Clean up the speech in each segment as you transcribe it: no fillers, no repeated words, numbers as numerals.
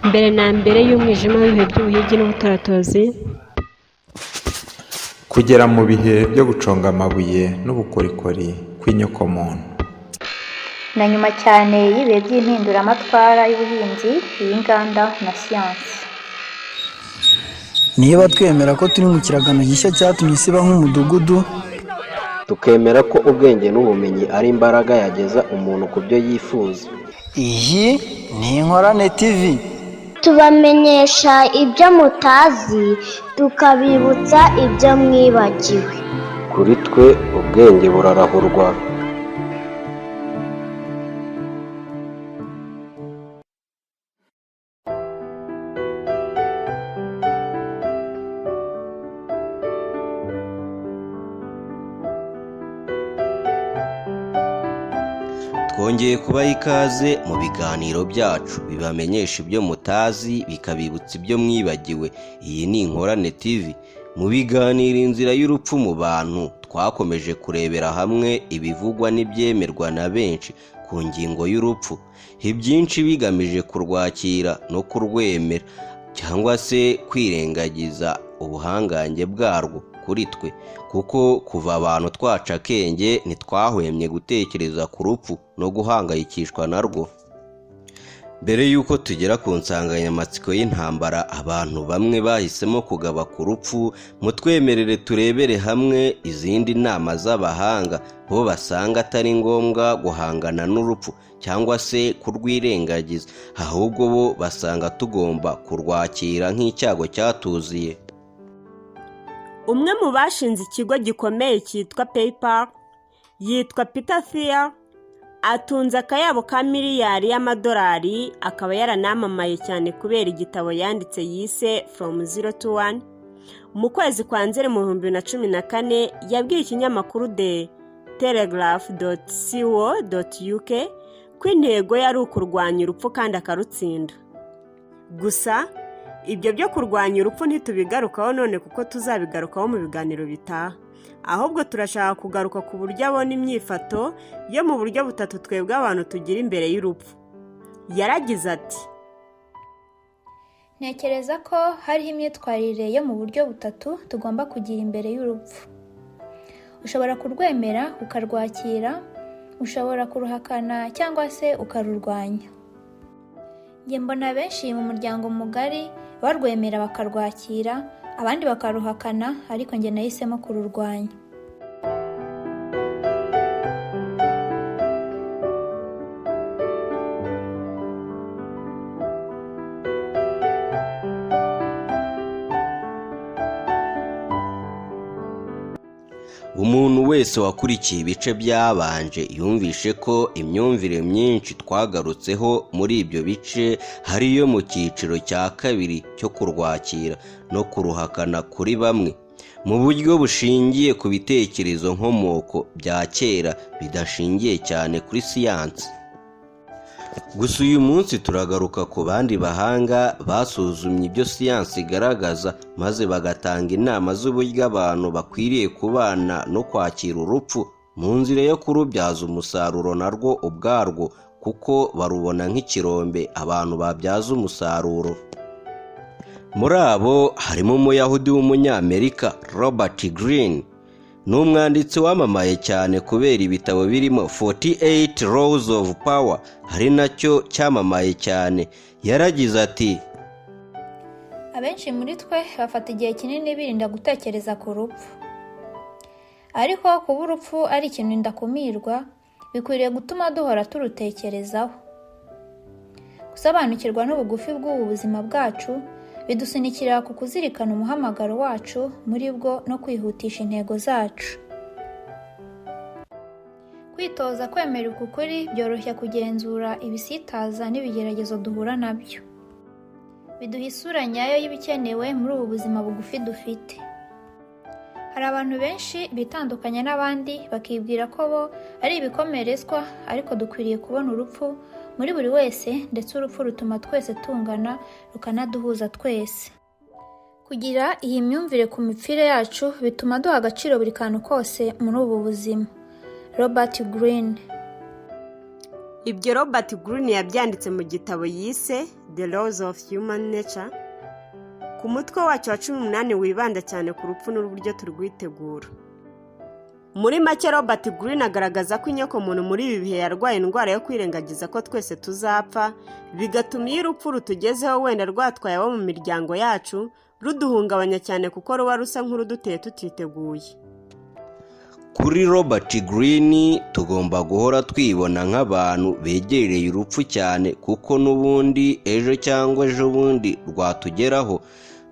mbere na mbere y'umwijima w'ibihe by'ubuhigi n'ubutaratozi, kugera mu bihe byo guconga amabuye n'ubukorikori kw'inyokomuntu, na nyuma cyane y'ibihe by'impinduramatwara y'ubuhinzi, iy'inganda na siyansi. Niba twemera ko turi mu kiragano gishya cyatumye isi iba nk'umudugudu, tukemera ko ubwenge n'ubumenyi ari imbaraga yageza umuntu ku byo yifuza. iyi ni Inkorane TV. Tubamenyesha ibyo mutazi, tukabibutsa ibyo mwibagiwe. Kuri twe ubwenge burarahurwa. Twongeye kubaha ikaze mu biganiro byacu bibamenyesha ibyo mutazi bikabibutsa ibyo mwibagiwe. Iyi ni Inkorane TV. Mu biganiro inzira y'urupfu mu bantu, twakomeje kurebera hamwe ibivugwa n'ibyemerwa na benshi ku ngingo y'urupfu, ibyinshi bigamije kurwakira no kurwemera cyangwa se kwirengagiza ubuhangange bwarwo kuri twe, kuko kuva abantu twaca akenge ntitwahwemye gutekereza ku rupfu no guhangayikishwa narwo. Mbere y'uko tugera ku nsanganyamatsiko y'intambara abantu bamwe bahisemo kugaba ku rupfu, mutwemerere turebere hamwe izindi nama z'abahanga bo basanga atari ngombwa guhangana n'urupfu cyangwa se kurwirengagiza, ahubwo bo basanga tugomba kurwakira nk'icyago cyatuziye. umwe mu bashinze ikigo gikomeye cyitwa PayPal yitwa Peter Thiel, atunze akayabo ka miliyari y'amadolari, akaba yaranamamaye cyane kubera igitabo yanditse yise From Zero to One. Mu kwezi kwa Nzeri mu 2014 yabwiye ikinyamakuru The Telegraph.co.uk ko intego yari ukurwanya urupfu kandi akarutsinda. Gusa ibyo byo kurwanya urupfu ntitubigarukaho none, kuko tuzabigarukaho mu biganiro bitaha. Ahubwo turashaka kugaruka ku buryo abona imyifato yo mu buryo butatu twebwe abantu tugira imbere y'urupfu. Yaragize ati: Ntekereza ko hariho imyitwarire yo mu buryo butatu tugomba kugira imbere y'urupfu. Ushobora kurwemera ukarwakira, ushobora kuruhakana cyangwa se ukarurwanya. Njye mbona benshi mu muryango mugari barwemera bakarwakira, abandi bakaruhakana, ariko njye nahisemo kururwanya. Umuntu wese wakurikiye ibice byabanje yumvishe ko imyumvire myinshi twagarutseho muri ibyo bice hari iyo mu cyiciro cya kabiri cyo kurwakira no kuruhakana kuri bamwe, mu buryo bushingiye ku bitekerezo nkomoko bya kera bidashingiye cyane kuri siyansi. Gusa uyu munsi turagaruka ku bandi bahanga basuzumye ibyo siyansi igaragaza, maze bagatanga inama z'uburyo abantu bakwiriye kubana no kwakira urupfu mu nzira yo kurubyaza umusaruro narwo ubwarwo, kuko barubona nk'ikirombe abantu babyaza umusaruro. Muri abo harimo umuyahudi w'umunyamerika Robert Greene. Ni umwanditsi wamamaye cyane kubera ibitabo birimo 48 Laws of Power, hari nacyo cyamamaye cyane. Yaragize ati: Abenshi muri twe bafata igihe kinini birinda gutekereza ku rupfu. Ariko kuba urupfu ari ikintu ndakumirwa, bikwiriye gutuma duhora turutekerezaho. Gusobanukirwa n'ubugufi bw'ubu buzima bwacu bidusunikira ku kuzirikana umuhamagaro wacu muri bwo no kwihutisha intego zacu. Kwitoza kwemera uku kuri byoroshya kugenzura ibisitaza n'ibigeragezo duhura nabyo. Biduha isura nyayo y'ibikenewe muri ubu buzima bugufi dufite. Hari abantu benshi bitandukanya n'abandi bakibwira ko bo ari ibikomerezwa, ariko dukwiriye kubona urupfu muri buri wese, ndetse urupfu rutuma twese tungana rukanaduhuza twese. Kugira iyi myumvire ku mipfire yacu bituma duha agaciro buri kantu kose muri ubu buzima. Robert Greene. Ibyo Robert Greene yabyanditse mu gitabo yise The Laws of Human Nature, ku mutwe wacyo wa 18 wibanda cyane ku rupfu n'uburyo turwitegura. Muri make Robert Greene agaragaza ko inyokomuntu muri ibi bihe yarwaye indwara yo kwirengagiza ko twese tuzapfa, bigatuma iyo urupfu rutugezeho wenda rwatwaye abo mu miryango yacu, ruduhungabanya cyane kuko ruba rusa nk'uruduteye tutiteguye. Kuri Robert Greene tugomba guhora twibona nk'abantu begereye urupfu cyane, kuko n'ubundi ejo cyangwa ejo bundi rwatugeraho.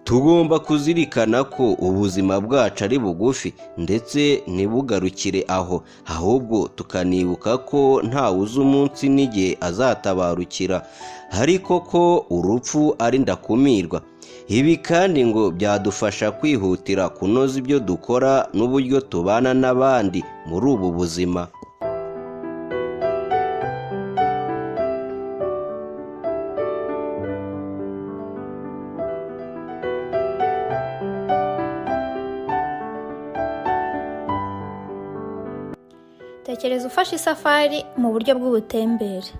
Tugomba kuzirikana ko ubuzima bwacu ari bugufi ndetse ntibugarukire aho, ahubwo tukanibuka ko ntawe uzi umunsi n'igihe azatabarukira, ariko ko urupfu ari ndakumirwa. Ibi kandi ngo byadufasha kwihutira kunoza ibyo dukora n'uburyo tubana n'abandi muri ubu buzima. Tekereza ufashe isafari mu buryo bw'ubutembere.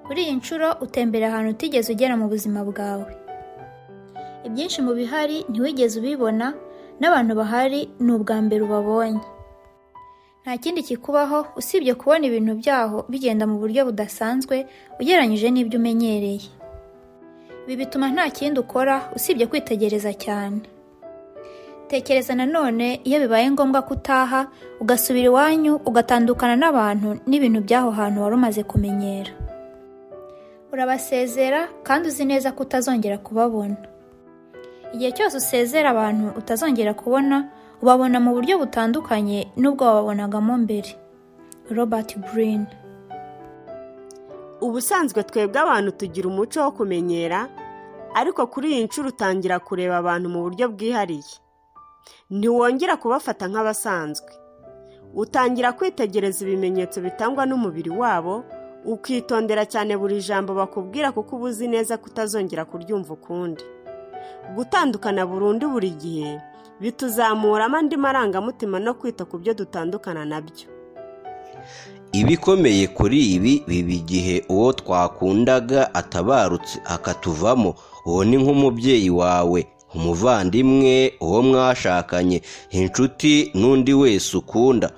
Kuri iyi nshuro utembera ahantu utigeze ugera mu buzima bwawe. Ibyinshi mu bihari ntiwigeze ubibona, n'abantu bahari ni ubwa mbere ubabonye. Nta kindi kikubaho usibye kubona ibintu byaho bigenda mu buryo budasanzwe ugereranyije n'ibyo umenyereye. Ibi bituma nta kindi ukora usibye kwitegereza cyane. Tekereza nanone iyo bibaye ngombwa kutaha, ugasubira iwanyu, ugatandukana n'abantu n'ibintu by'aho hantu wari umaze kumenyera. Urabasezera kandi uzi neza ko utazongera kubabona. Igihe cyose usezera abantu utazongera kubona, ubabona mu buryo butandukanye n'ubwo wababonagamo mbere. Robert Greene. Ubusanzwe twebwe abantu tugira umuco wo kumenyera, ariko kuri iyi nshuro utangira kureba abantu mu buryo bwihariye. Ntiwongera kubafata nk'abasanzwe. Utangira kwitegereza ibimenyetso bitangwa n'umubiri wabo, ukitondera cyane buri jambo bakubwira kuko uba uzi neza ko utazongera kuryumva ukundi. Gutandukana burundu buri gihe bituzamuramo andi marangamutima no kwita ku byo dutandukana nabyo. Ibikomeye kuri ibi biba igihe uwo twakundaga atabarutse akatuvamo. Uwo ni nk'umubyeyi wawe, umuvandimwe, uwo mwashakanye, inshuti n'undi wese ukunda.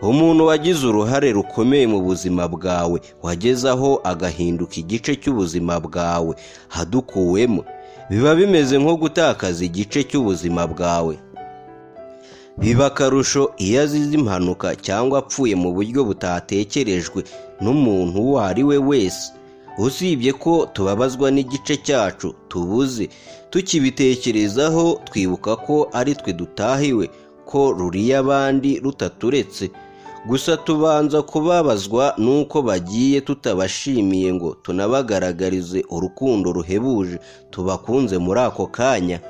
Umuntu wagize uruhare rukomeye mu buzima bwawe, wageze aho agahinduka igice cy'ubuzima bwawe, hadukuwemo. Biba bimeze nko gutakaza igice cy'ubuzima bwawe. Biba akarusho iyo azize impanuka cyangwa apfuye mu buryo butatekerejwe n'umuntu uwo ari we wese. Usibye ko tubabazwa n'igice cyacu tubuze, tukibitekerezaho twibuka ko ari twe dutahiwe, ko ruriya abandi rutaturetse. Gusa tubanza kubabazwa nuko bagiye tutabashimiye ngo tunabagaragarize urukundo ruhebuje tubakunze muri ako kanya.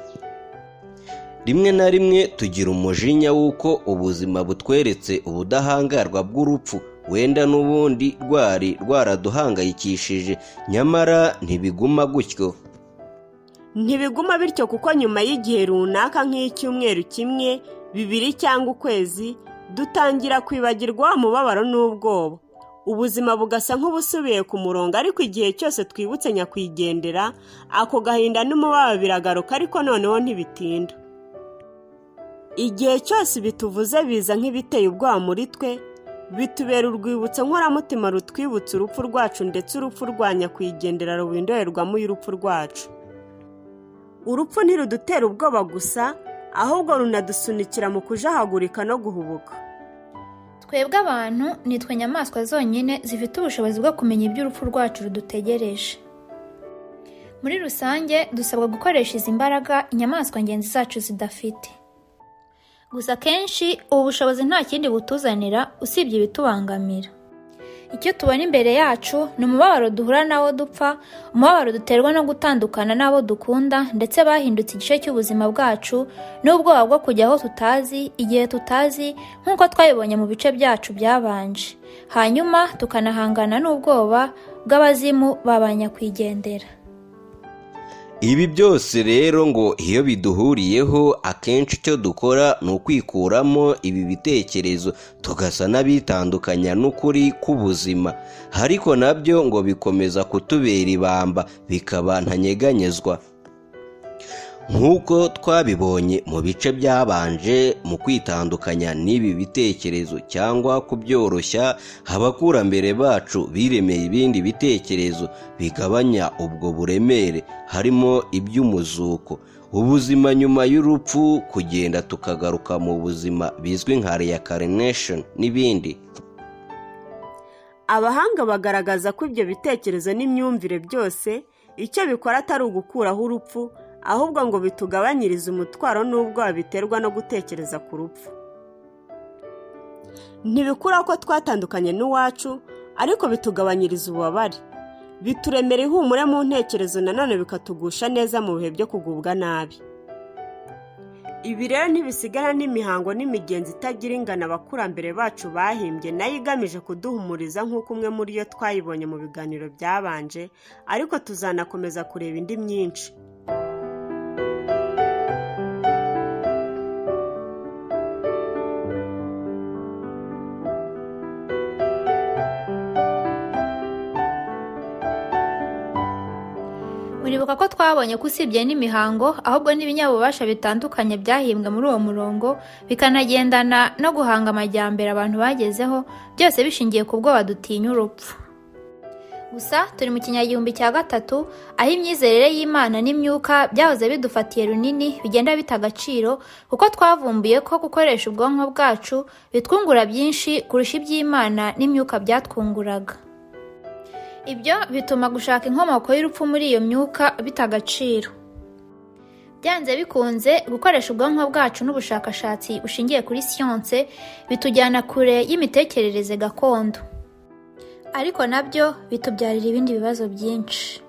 Rimwe na rimwe tugira umujinya w'uko ubuzima butweretse ubudahangarwa bw'urupfu, wenda n'ubundi rwari rwaraduhangayikishije, nyamara ntibiguma gutyo. Ntibiguma bityo kuko nyuma y'igihe runaka nk'icyumweru kimwe, 2 cyangwa ukwezi, dutangira kwibagirwa umubabaro n'ubwoba. Ubuzima bugasa nk'ubusubiye ku murongo, ariko igihe cyose twibutse nyakwigendera, ako gahinda n'umubabaro biragaruka, ariko noneho ntibitinda. Igihe cyose bituvuze biza nk'ibiteye ubwoba muri twe, bitubera urwibutso nkoramutima rutwibutsa urupfu rwacu, ndetse urupfu rwa nyakwigendera ruba indorerwamo y'urupfu rwacu. Urupfu ntirudutera ubwoba gusa, ahubwo runadusunikira mu kujahagurika no guhubuka. Twebwe abantu nitwe nyamaswa zonyine zifite ubushobozi bwo kumenya iby'urupfu rwacu rudutegereje. Muri rusange dusabwa gukoresha izi mbaraga inyamaswa ngenzi zacu zidafite. Gusa kenshi ubu bushobozi nta kindi butuzanira usibye ibitubangamira. Icyo tubona imbere yacu ni umubabaro duhura nawo dupfa, umubabaro duterwa no gutandukana n'abo dukunda, ndetse bahindutse igice cy'ubuzima bwacu, n'ubwoba bwo kujya aho tutazi, igihe tutazi, nk'uko twabibonye mu bice byacu byabanje. Hanyuma tukanahangana n'ubwoba bw'abazimu babanyakwigendera. Ibi byose rero ngo iyo biduhuriyeho akenshi icyo dukora ni ukwikuramo ibi bitekerezo tugasa n'abitandukanya n'ukuri k'ubuzima, ariko nabyo ngo bikomeza kutubera ibamba bikaba ntanyeganyezwa. Nk'uko twabibonye mu bice byabanje, mu kwitandukanya n'ibi bitekerezo cyangwa kubyoroshya, abakurambere bacu biremeye ibindi bitekerezo bigabanya ubwo buremere, harimo iby'umuzuko, ubuzima nyuma y'urupfu, kugenda tukagaruka mu buzima bizwi nka reincarnation n'ibindi. Abahanga bagaragaza ko ibyo bitekerezo n'imyumvire byose icyo bikora atari ugukuraho urupfu, ahubwo ngo bitugabanyirize umutwaro n'ubwoba biterwa no gutekereza ku rupfu. Ntibikuraho ko twatandukanye n'uwacu, ariko bitugabanyiriza ububabare, bituremera ihumure mu ntekerezo, nanone bikatugusha neza mu bihe byo kugubwa nabi. Ibi rero ntibisigana n'imihango n'imigenzo itagira ingano abakurambere bacu bahimbye, nayo igamije kuduhumuriza nk'uko umwe muri yo twayibonye mu biganiro byabanje, ariko tuzanakomeza kureba indi myinshi. Muribuka ko twabonye ko usibye n'imihango, ahubwo n'ibinyabubasha bitandukanye byahimbwe muri uwo murongo, bikanagendana no guhanga amajyambere abantu bagezeho, byose bishingiye ku bwoba dutinya urupfu. Gusa turi mu kinyagihumbi cya gatatu, aho imyizerere y'Imana n'imyuka byahoze bidufatiye runini bigenda bita agaciro, kuko twavumbuye ko gukoresha ubwonko bwacu bitwungura byinshi kurusha iby'Imana n'imyuka byatwunguraga. Ibyo bituma gushaka inkomoko y'urupfu muri iyo myuka bita agaciro. Byanze bikunze, gukoresha ubwonko bwacu n'ubushakashatsi bushingiye kuri siyanse bitujyana kure y'imitekerereze gakondo, ariko nabyo bitubyarira ibindi bibazo byinshi.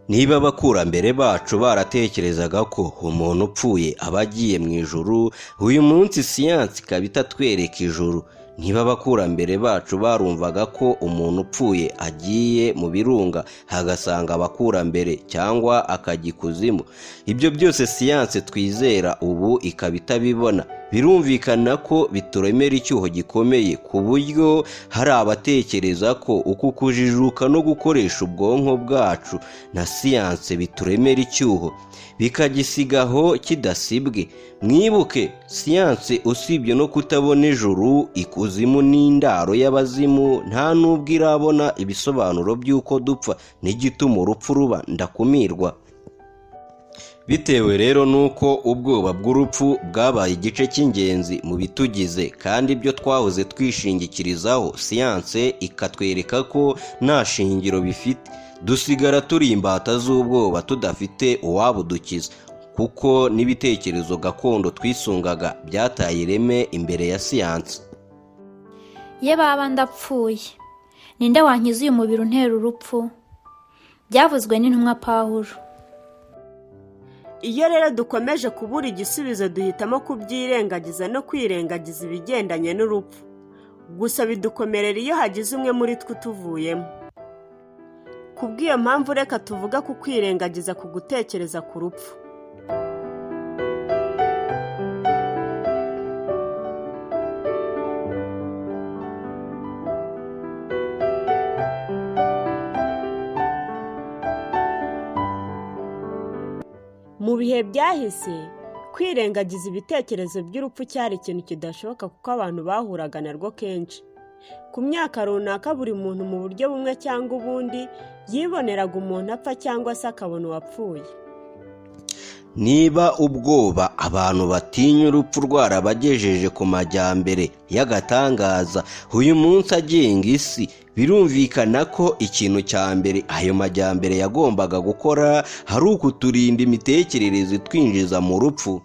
Niba abakurambere bacu baratekerezaga ko umuntu upfuye aba agiye mu ijuru, uyu munsi siyansi ikaba itatwereka ijuru. Niba abakurambere bacu barumvaga ko umuntu upfuye agiye mu birunga hagasanga abakurambere cyangwa akajya ikuzimu, ibyo byose siyanse twizera ubu ikaba itabibona. Birumvikana ko bituremera icyuho gikomeye, ku buryo hari abatekereza ko uku kujijuka no gukoresha ubwonko bwacu na siyanse bituremera icyuho, bikagisigaho kidasibwe. Mwibuke, siyanse usibye no kutabona ijuru, ikuzimu n'indaro y'abazimu, nta n'ubwo irabona ibisobanuro by'uko dupfa n'igituma urupfu ruba ndakumirwa. Bitewe rero n'uko ubwoba bw'urupfu bwabaye igice cy'ingenzi mu bitugize, kandi ibyo twahoze twishingikirizaho siyanse ikatwereka ko nta shingiro bifite, dusigara turi imbata z'ubwoba tudafite uwabudukiza, kuko n'ibitekerezo gakondo twisungaga byataye ireme imbere ya siyanse. Ye baba ndapfuye, ninde wankiza uyu mubiri untera urupfu? Byavuzwe n'intumwa Pawulo. Iyo rero dukomeje kubura igisubizo, duhitamo kubyirengagiza no kwirengagiza ibigendanye n'urupfu. Gusa bidukomerera iyo hagize umwe muri twe utuvuyemo. Kubw'iyo mpamvu reka tuvuga ku kwirengagiza ku gutekereza ku rupfu. Mu bihe byahise, kwirengagiza ibitekerezo by'urupfu cyari ikintu kidashoboka, kuko abantu bahuraga narwo kenshi. Ku myaka runaka, buri muntu mu buryo bumwe cyangwa ubundi yiboneraga umuntu apfa cyangwa se akabona uwapfuye. Niba ubwoba abantu batinya urupfu rwarabagejeje ku majyambere y'agatangaza uyu munsi agenga isi, birumvikana ko ikintu cya mbere ayo majyambere yagombaga gukora hari ukuturinda imitekerereze twinjiza mu rupfu.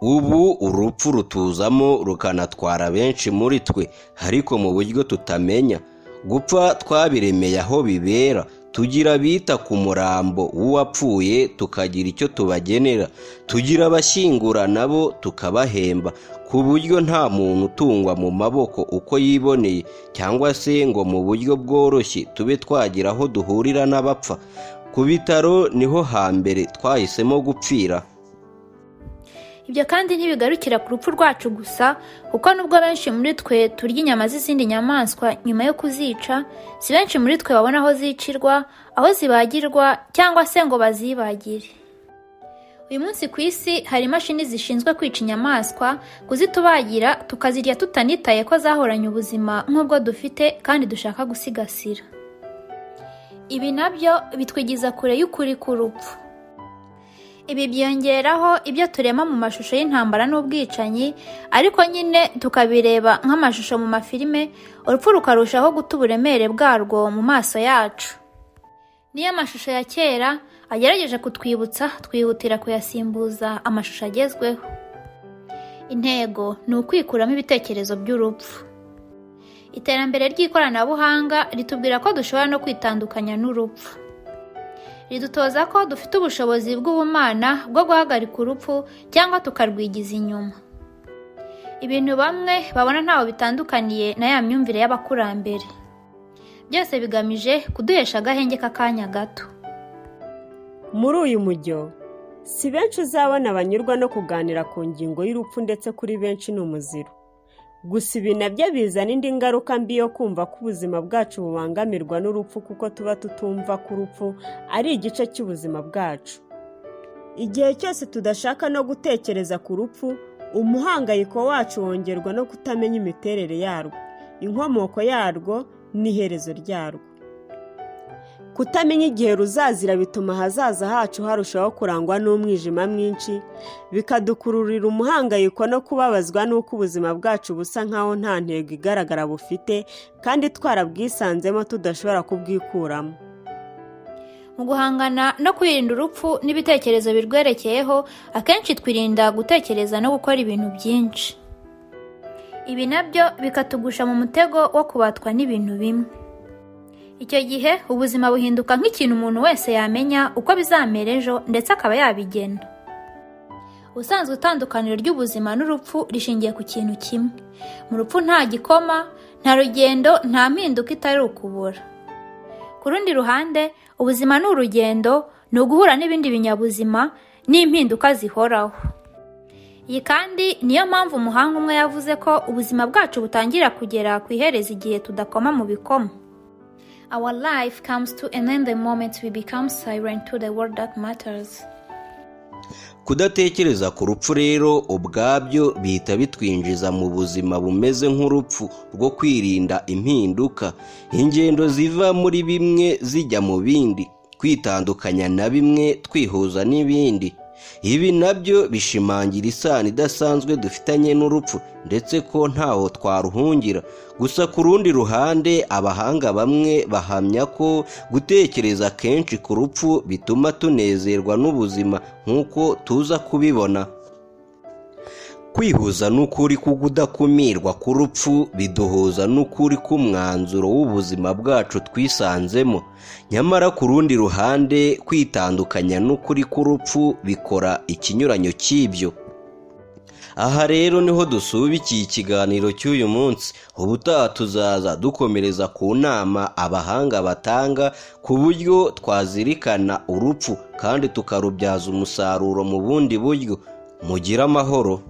Ubu urupfu rutuzamo rukanatwara benshi muri twe, ariko mu buryo tutamenya. Gupfa twabiremeye aho bibera, tugira bita ku murambo w'uwapfuye tukagira icyo tubagenera, tugira abashyingura nabo tukabahemba, ku buryo nta muntu utungwa mu maboko uko yiboneye, cyangwa se ngo mu buryo bworoshye tube twagira aho duhurira n'abapfa. ku bitaro niho hambere twahisemo gupfira. Ibyo kandi ntibigarukira ku rupfu rwacu gusa, kuko nubwo benshi muri twe turya inyama z'izindi nyamaswa nyuma yo kuzica, si benshi muri twe babona aho zicirwa, aho zibagirwa cyangwa se ngo bazibagire. Uyu munsi ku isi hari imashini zishinzwe kwica inyamaswa, kuzitubagira tukazirya tutanitaye ko zahoranye ubuzima nk'ubwo dufite kandi dushaka gusigasira. Ibi nabyo bitwigiza kure y'ukuri k'urupfu. Ibi byongeraho ibyo turema mu mashusho y'intambara n'ubwicanyi, ariko nyine tukabireba nk'amashusho mu mafilime, urupfu rukarushaho guta uburemere bwarwo mu maso yacu. Niyo amashusho ya kera agerageje kutwibutsa, twihutira kuyasimbuza amashusho agezweho. Intego ni ukwikuramo ibitekerezo by'urupfu. Iterambere ry'ikoranabuhanga ritubwira ko dushobora no kwitandukanya n'urupfu. Ridutoza ko dufite ubushobozi bw'ubumana bwo guhagarika urupfu cyangwa tukarwigiza inyuma. Ibintu bamwe babona ntaho bitandukaniye na ya myumvire y'abakurambere. Byose bigamije kuduhesha agahenge k'akanya gato. Muri uyu mujyo, si benshi uzabona banyurwa no kuganira ku ngingo y'urupfu, ndetse kuri benshi ni umuziro. Gusa ibi nabyo bizana indi ngaruka mbi yo kumva ko ubuzima bwacu bubangamirwa n'urupfu, kuko tuba tutumva ko urupfu ari igice cy'ubuzima bwacu. Igihe cyose tudashaka no gutekereza ku rupfu, umuhangayiko wacu wongerwa no kutamenya imiterere yarwo, inkomoko yarwo n'iherezo ryarwo. Kutamenya igihe ruzazira bituma ahazaza hacu harushaho kurangwa n'umwijima mwinshi, bikadukururira umuhangayiko no kubabazwa n'uko ubuzima bwacu busa nkaho nta ntego igaragara bufite, kandi twarabwisanzemo tudashobora kubwikuramo. Mu guhangana no kwirinda urupfu n'ibitekerezo birwerekeyeho, akenshi twirinda gutekereza no gukora ibintu byinshi. Ibi nabyo bikatugusha mu mutego wo kubatwa n'ibintu bimwe. Icyo gihe ubuzima buhinduka nk'ikintu umuntu wese yamenya uko bizamera ejo, ndetse akaba yabigena. Ubusanzwe itandukaniro ry'ubuzima n'urupfu rishingiye ku kintu kimwe. Mu rupfu nta gikoma, nta rugendo, nta mpinduka itari ukubura. Ku rundi ruhande, ubuzima ni urugendo, ni uguhura n'ibindi binyabuzima n'impinduka zihoraho. Iyi kandi niyo mpamvu umuhanga umwe yavuze ko ubuzima bwacu butangira kugera ku iherezo igihe tudakoma mu bikoma. Our life comes to an end the moment we become silent to the world that matters. Kudatekereza ku rupfu rero ubwabyo bihita bitwinjiza mu buzima bumeze nk'urupfu rwo kwirinda impinduka, ingendo ziva muri bimwe zijya mu bindi, kwitandukanya na bimwe twihuza n'ibindi. Ibi nabyo bishimangira isano idasanzwe dufitanye n'urupfu, ndetse ko ntaho twaruhungira. Gusa ku rundi ruhande, abahanga bamwe bahamya ko gutekereza kenshi ku rupfu bituma tunezerwa n'ubuzima nk'uko tuza kubibona. Kwihuza n'ukuri kudakumirwa ku rupfu biduhuza n'ukuri k'umwanzuro w'ubuzima bwacu twisanzemo. Nyamara ku rundi ruhande, kwitandukanya n'ukuri k'urupfu bikora ikinyuranyo cy'ibyo. Aha rero niho dusubikiye ikiganiro cy'uyu munsi. Ubutaha tuzaza dukomereza ku nama abahanga batanga ku buryo twazirikana urupfu kandi tukarubyaza umusaruro mu bundi buryo. Mugire amahoro.